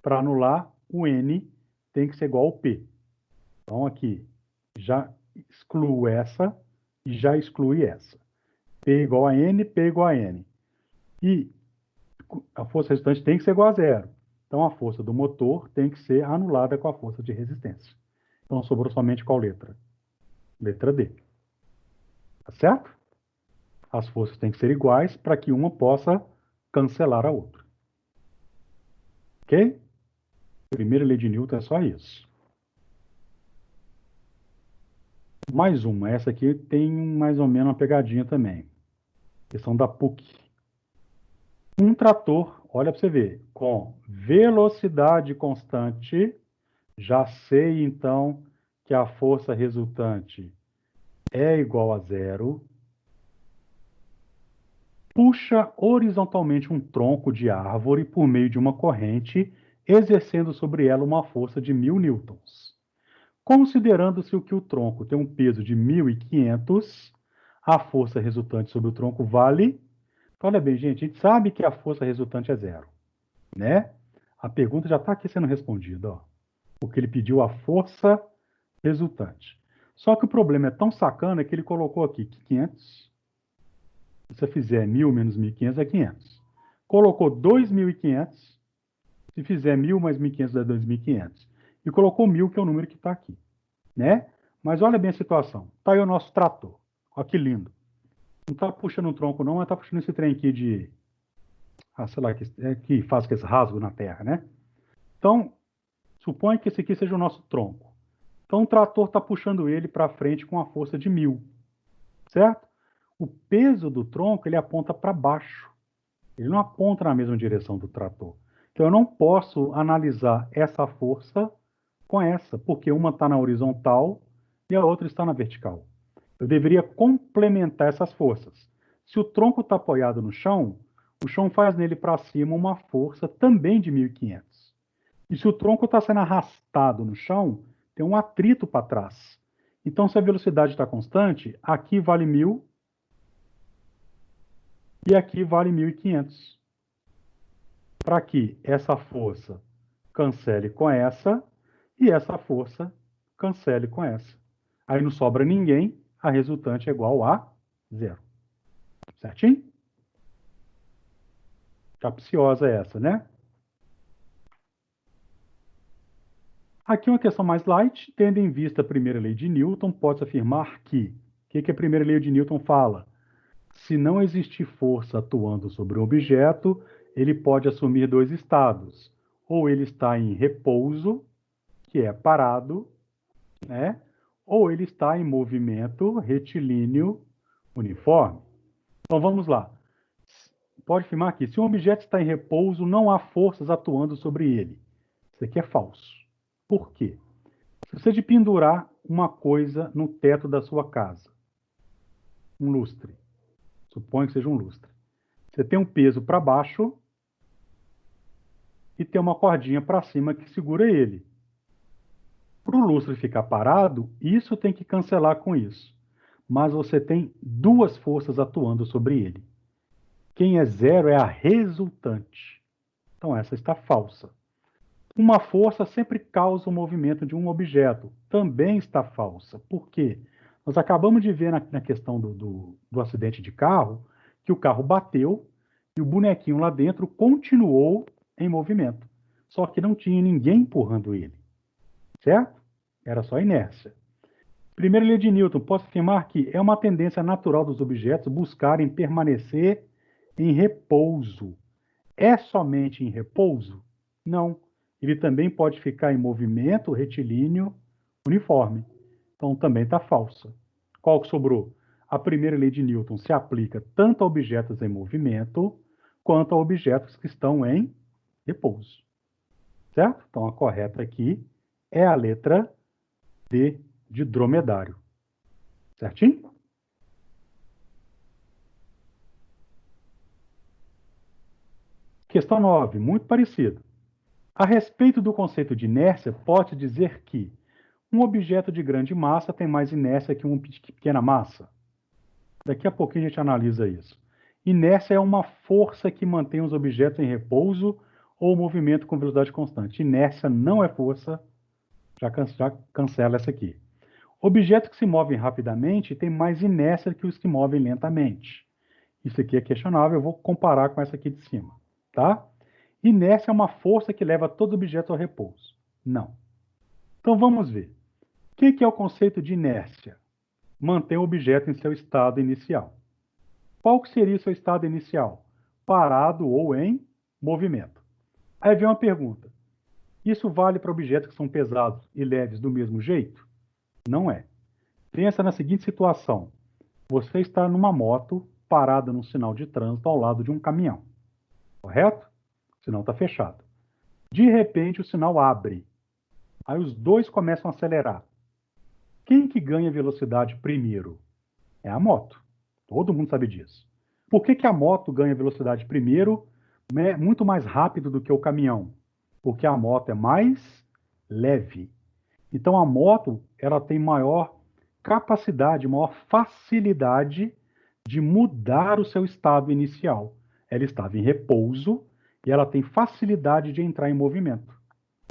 Para anular, o N tem que ser igual ao P. Então, aqui, já excluo essa e já exclui essa. P igual a N, P igual a N. E a força resultante tem que ser igual a zero. Então, a força do motor tem que ser anulada com a força de resistência. Então, sobrou somente qual letra? Letra D. Tá certo? As forças têm que ser iguais para que uma possa cancelar a outra. Ok? Primeira lei de Newton é só isso. Mais uma. Essa aqui tem mais ou menos uma pegadinha também. Questão da PUC. Um trator, olha para você ver, com velocidade constante, já sei então que a força resultante é igual a zero, puxa horizontalmente um tronco de árvore por meio de uma corrente, exercendo sobre ela uma força de 1000 newtons. Considerando-se que o tronco tem um peso de 1500, a força resultante sobre o tronco vale... Olha bem, gente, a gente sabe que a força resultante é zero, né? A pergunta já está aqui sendo respondida, ó, porque ele pediu a força resultante. Só que o problema é tão sacana que ele colocou aqui 500. Se você fizer 1000 menos 1500 é 500. Colocou 2500. Se fizer 1000 mais 1500 dá 2500. E colocou 1000, que é o número que está aqui, né? Mas olha bem a situação. Está aí o nosso trator. Olha que lindo. Não está puxando um tronco não, mas está puxando esse trem aqui de... sei lá, que faz esse rasgo na terra, né? Então, suponha que esse aqui seja o nosso tronco. Então, o trator está puxando ele para frente com a força de 1000, certo? O peso do tronco, ele aponta para baixo. Ele não aponta na mesma direção do trator. Então, eu não posso analisar essa força com essa, porque uma está na horizontal e a outra está na vertical. Eu deveria complementar essas forças. Se o tronco está apoiado no chão, o chão faz nele para cima uma força também de 1500. E se o tronco está sendo arrastado no chão, tem um atrito para trás. Então, se a velocidade está constante, aqui vale 1000 e aqui vale 1500. Para que essa força cancele com essa e essa força cancele com essa. Aí não sobra ninguém, a resultante é igual a zero. Certinho? Capciosa essa, né? Aqui uma questão mais light. Tendo em vista a primeira lei de Newton, pode-se afirmar que... O que a primeira lei de Newton fala? Se não existir força atuando sobre um objeto, ele pode assumir 2 estados. Ou ele está em repouso, que é parado, né? Ou ele está em movimento retilíneo uniforme. Então vamos lá. pode afirmar aqui, se um objeto está em repouso, não há forças atuando sobre ele. Isso aqui é falso. Por quê? Se você de pendurar uma coisa no teto da sua casa, um lustre, suponha que seja um lustre, você tem um peso para baixo e tem uma cordinha para cima que segura ele. Para o lustre ficar parado, isso tem que cancelar com isso. Mas você tem duas forças atuando sobre ele. Quem é zero é a resultante. Então essa está falsa. Uma força sempre causa o movimento de um objeto. Também está falsa. Por quê? Nós acabamos de ver na questão do acidente de carro, que o carro bateu e o bonequinho lá dentro continuou em movimento. Só que não tinha ninguém empurrando ele. Certo? Era só inércia. Primeira lei de Newton, posso afirmar que é uma tendência natural dos objetos buscarem permanecer em repouso. É somente em repouso? Não. Ele também pode ficar em movimento retilíneo uniforme. Então também está falsa. Qual que sobrou? A primeira lei de Newton se aplica tanto a objetos em movimento quanto a objetos que estão em repouso. Certo? Então a correta aqui é a letra D de dromedário. Certinho? Questão 9, muito parecido. A respeito do conceito de inércia, pode dizer que um objeto de grande massa tem mais inércia que um de pequena massa? Daqui a pouquinho a gente analisa isso. Inércia é uma força que mantém os objetos em repouso ou movimento com velocidade constante. Inércia não é força, já cancela essa aqui. Objetos que se movem rapidamente têm mais inércia que os que movem lentamente. Isso aqui é questionável, eu vou comparar com essa aqui de cima, tá? Inércia é uma força que leva todo objeto ao repouso. Não. Então vamos ver. O que é o conceito de inércia? Mantém o objeto em seu estado inicial. Qual que seria o seu estado inicial? Parado ou em movimento. Aí vem uma pergunta. Isso vale para objetos que são pesados e leves do mesmo jeito? Não é. Pensa na seguinte situação. Você está numa moto parada num sinal de trânsito ao lado de um caminhão. Correto? O sinal está fechado. De repente, o sinal abre. Aí os dois começam a acelerar. Quem que ganha velocidade primeiro? É a moto. Todo mundo sabe disso. Por que a moto ganha velocidade primeiro, muito mais rápido do que o caminhão? Porque a moto é mais leve. Então a moto ela tem maior capacidade, maior facilidade de mudar o seu estado inicial. Ela estava em repouso e ela tem facilidade de entrar em movimento.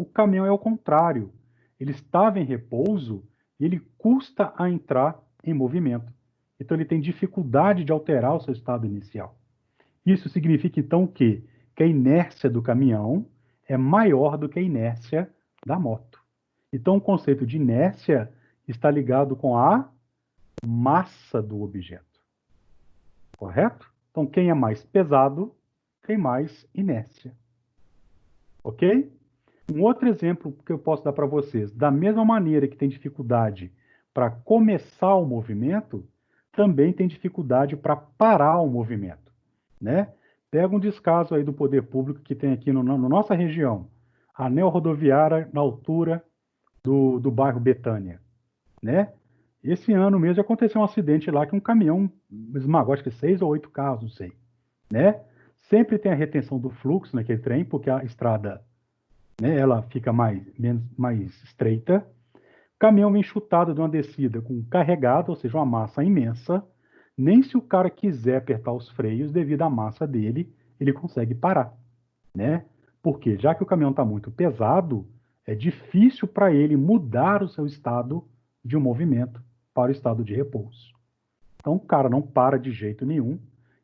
O caminhão é o contrário. Ele estava em repouso e ele custa a entrar em movimento. Então ele tem dificuldade de alterar o seu estado inicial. Isso significa então o quê? Que a inércia do caminhão é maior do que a inércia da moto. Então o conceito de inércia está ligado com a massa do objeto. Correto? Então quem é mais pesado tem mais inércia. Ok? Um outro exemplo que eu posso dar para vocês, da mesma maneira que tem dificuldade para começar o movimento, também tem dificuldade para parar o movimento, né? Pega um descaso aí do poder público que tem aqui na nossa região, a anel rodoviária na altura do bairro Betânia, né? Esse ano mesmo aconteceu um acidente lá que um caminhão esmagou, acho que 6 ou 8 carros, não sei, né? Sempre tem a retenção do fluxo naquele trem, porque a estrada, né, ela fica mais estreita. O caminhão vem chutado de uma descida com carregado, ou seja, uma massa imensa. Nem se o cara quiser apertar os freios, devido à massa dele, ele consegue parar, né? Porque já que o caminhão está muito pesado, é difícil para ele mudar o seu estado de um movimento para o estado de repouso. Então o cara não para de jeito nenhum,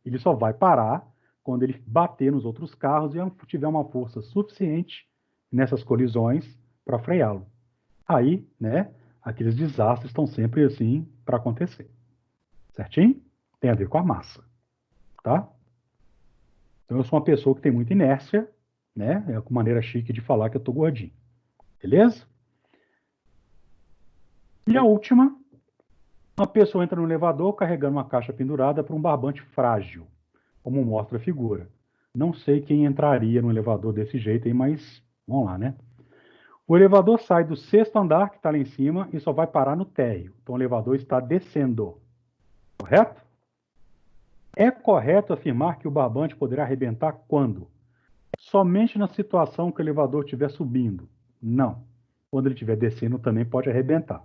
ele só vai parar quando ele bater nos outros carros e tiver uma força suficiente nessas colisões para freá-lo. Aí, né, aqueles desastres estão sempre assim para acontecer. Certinho? Tem a ver com a massa, tá? Então eu sou uma pessoa que tem muita inércia, né? É uma maneira chique de falar que eu tô gordinho. Beleza? E a última, uma pessoa entra no elevador carregando uma caixa pendurada por um barbante frágil. como mostra a figura. Não sei quem entraria no elevador desse jeito aí, mas vamos lá, né? O elevador sai do 6º andar, que está lá em cima, e só vai parar no térreo. Então, o elevador está descendo. Correto? É correto afirmar que o barbante poderá arrebentar quando? Somente na situação que o elevador estiver subindo. Não. Quando ele estiver descendo, também pode arrebentar.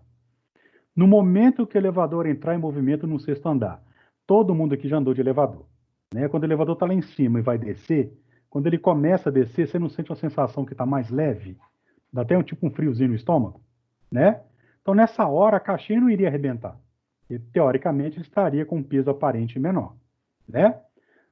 No momento que o elevador entrar em movimento no 6º andar, todo mundo aqui já andou de elevador, né? Quando o elevador está lá em cima e vai descer, quando ele começa a descer, você não sente uma sensação que está mais leve? Dá até um friozinho no estômago, né? Então, nessa hora, a caixinha não iria arrebentar. E, teoricamente, ele estaria com um peso aparente menor, né?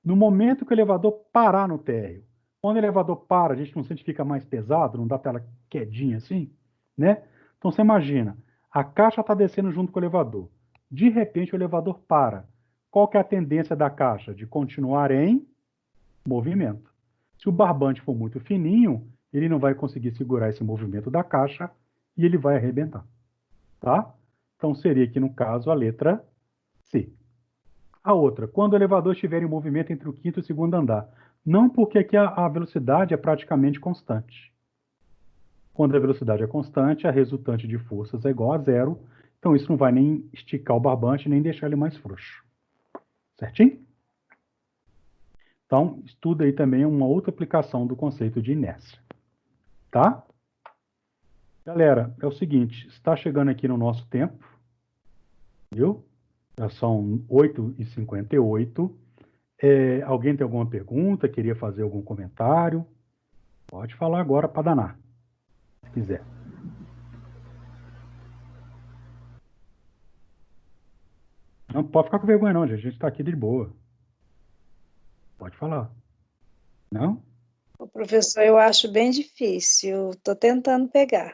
No momento que o elevador parar no térreo, quando o elevador para, a gente não sente que fica mais pesado, não dá aquela quedinha assim, né? Então, você imagina, a caixa está descendo junto com o elevador. De repente, o elevador para. Qual que é a tendência da caixa? De continuar em movimento. Se o barbante for muito fininho, ele não vai conseguir segurar esse movimento da caixa e ele vai arrebentar. Tá? Então, seria aqui, no caso, a letra C. A outra, quando o elevador estiver em movimento entre o 5º e o 2º andar. Não, porque aqui a velocidade é praticamente constante. Quando a velocidade é constante, a resultante de forças é igual a 0. Então, isso não vai nem esticar o barbante, nem deixar ele mais frouxo. Certinho? Então, estuda aí também uma outra aplicação do conceito de inércia. Tá? Galera, é o seguinte, está chegando aqui no nosso tempo, viu? Já são 8h58. Alguém tem alguma pergunta? Queria fazer algum comentário? Pode falar agora para danar, se quiser. Não pode ficar com vergonha não, gente. A gente está aqui de boa. Pode falar. Não? O professor, eu acho bem difícil. Estou tentando pegar.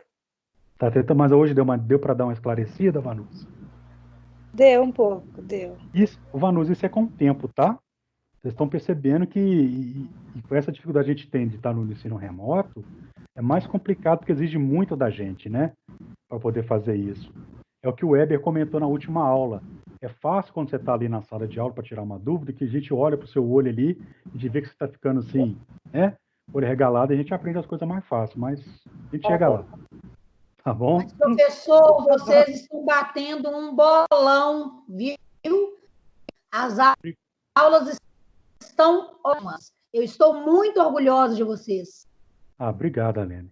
Tá tentando, mas hoje deu para dar uma esclarecida, Vanusa? Deu um pouco, deu. Isso, Vanusa, isso é com o tempo, tá? Vocês estão percebendo que e com essa dificuldade que a gente tem de estar no ensino remoto, é mais complicado porque exige muito da gente, né? Para poder fazer isso. É o que o Weber comentou na última aula. É fácil quando você está ali na sala de aula para tirar uma dúvida, que a gente olha para o seu olho ali e de ver que você está ficando assim, né? Olho regalado, a gente aprende as coisas mais fácil, mas a gente chega lá. Tá bom? Mas, professor, vocês estão batendo um bolão, viu? As aulas estão ótimas. Eu estou muito orgulhosa de vocês. Obrigado, Arlene.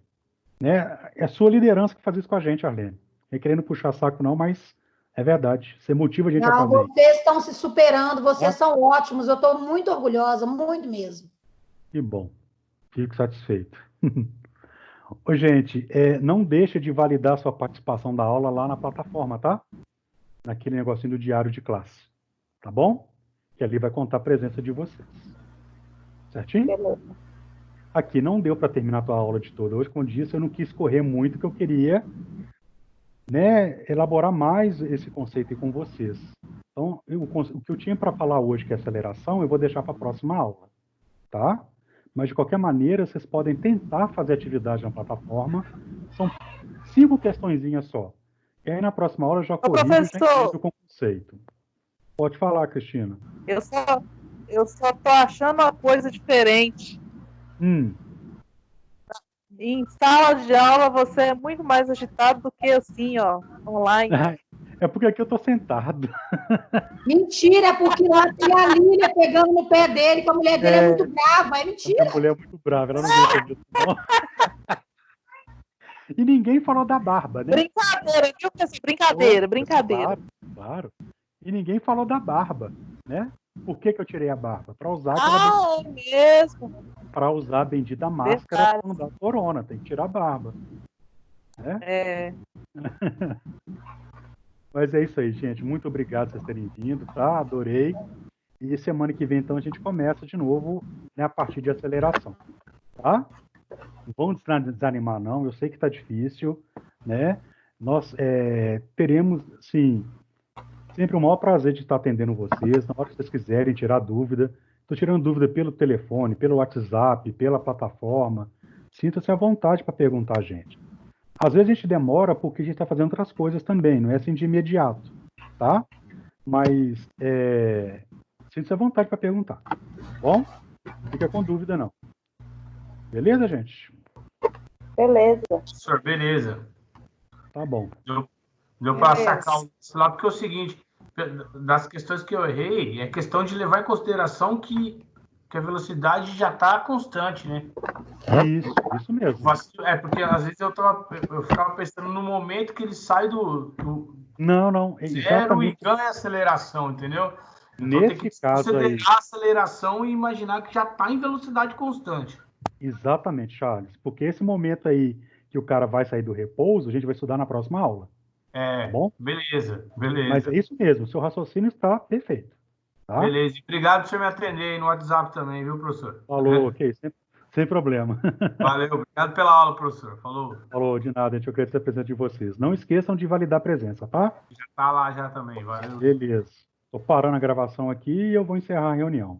É a sua liderança que faz isso com a gente, Arlene. Não é querendo puxar saco não, mas é verdade. Você motiva a gente a fazer isso. Vocês estão se superando, vocês são ótimos. Eu estou muito orgulhosa, muito mesmo. Que bom. Fico satisfeito. Ô, gente, não deixa de validar sua participação da aula lá na plataforma, tá? Naquele negocinho do diário de classe. Tá bom? Que ali vai contar a presença de vocês. Certinho? Beleza. Aqui não deu para terminar a tua aula de toda hoje. Como disse, eu não quis correr muito, porque eu queria, né, elaborar mais esse conceito aí com vocês. Então, o que eu tinha para falar hoje, que é aceleração, eu vou deixar para a próxima aula. Tá? Mas, de qualquer maneira, vocês podem tentar fazer atividade na plataforma. São 5 questõezinhas só. E aí, na próxima aula, eu já corrijo e já entendo com o conceito. Pode falar, Cristina. Eu só tô achando uma coisa diferente. Em sala de aula, você é muito mais agitado do que assim, ó, online. É porque aqui eu tô sentado. Mentira, é porque lá tem a Lília pegando no pé dele, que a mulher dele é muito brava. É mentira. A mulher é muito brava, ela não gosta disso, não. E ninguém falou da barba, né? Brincadeira, viu, pessoal? Brincadeira. Claro. E ninguém falou da barba, né? Por que eu tirei a barba? Para usar é mesmo? Para usar a bendita máscara da corona. Tem que tirar a barba. Né? Mas é isso aí, gente. Muito obrigado por vocês terem vindo, tá? Adorei. E semana que vem, então, a gente começa de novo, né, a partir de aceleração. Tá? Não vamos desanimar, não. Eu sei que está difícil, né? Nós teremos, sim, sempre o maior prazer de estar atendendo vocês. Na hora que vocês quiserem tirar dúvida. Estou tirando dúvida pelo telefone, pelo WhatsApp, pela plataforma. Sinta-se à vontade para perguntar a gente. Às vezes a gente demora porque a gente está fazendo outras coisas também, não é assim de imediato, tá? Mas Sinta-se à vontade para perguntar. Tá bom? Fica com dúvida, não. Beleza, gente? Beleza. Professor, beleza. Tá bom. Deu para sacar isso lá, porque é o seguinte, das questões que eu errei, é questão de levar em consideração que a velocidade já está constante, né? Isso mesmo. Porque às vezes eu ficava pensando no momento que ele sai do Não, zero e exatamente. ganha aceleração, entendeu? Então tem que Nesse caso aí, considerar a aceleração e imaginar que já está em velocidade constante. exatamente, Charles, porque esse momento aí que o cara vai sair do repouso, a gente vai estudar na próxima aula, tá bom? Beleza. Mas é isso mesmo, o seu raciocínio está perfeito, tá? Beleza. E obrigado por você me atender aí no WhatsApp também, viu, professor? Falou, ok, sem problema. Valeu, obrigado pela aula, professor. Falou, de nada, a gente agradece a presença de vocês. Não esqueçam de validar a presença, tá? Já tá lá já também, valeu. Beleza. Estou parando a gravação aqui e eu vou encerrar a reunião.